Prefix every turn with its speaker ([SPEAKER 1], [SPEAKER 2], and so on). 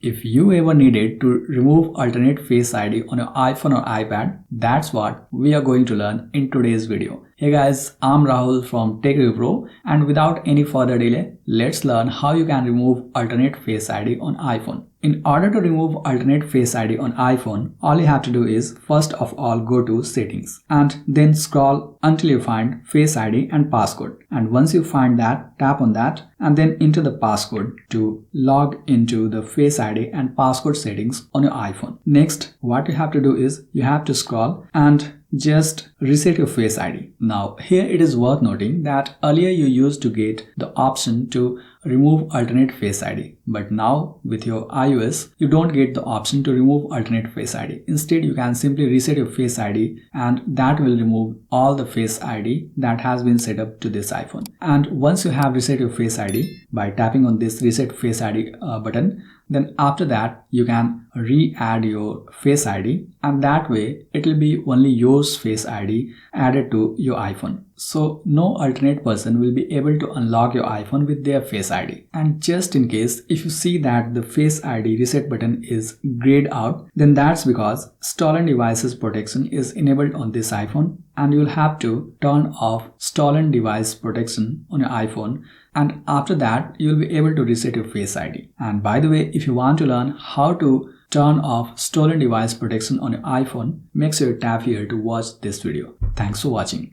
[SPEAKER 1] If you ever needed to remove alternate Face ID on your iPhone or iPad, that's what we are going to learn in today's video. Hey guys, I'm Rahul from Tech Review Pro, and without any further delay, let's learn how you can remove alternate Face ID on iPhone. In order to remove alternate Face ID on iPhone, all you have to do is first of all go to Settings and then scroll until you find Face ID and passcode. And once you find that, tap on that and then enter the passcode to log into the Face ID and passcode settings on your iPhone. Next, what you have to do is you have to scroll and just reset your Face ID. Now here it is worth noting that earlier you used to get the option to remove alternate Face ID, but now with your iOS you don't get the option to remove alternate Face ID. Instead you can simply reset your Face ID and that will remove all the Face ID that has been set up to this iPhone. And once you have reset your Face ID by tapping on this reset Face ID button, then after that you can re-add your Face ID, and that way it will be only your Face ID added to your iPhone. So no alternate person will be able to unlock your iPhone with their Face ID. And just in case if you see that the Face ID reset button is grayed out, then that's because stolen devices protection is enabled on this iPhone, and you'll have to turn off stolen device protection on your iPhone, and after that you'll be able to reset your Face ID. And by the way, if you want to learn how to turn off stolen device protection on your iPhone, make sure you tap here to watch this video. Thanks for watching.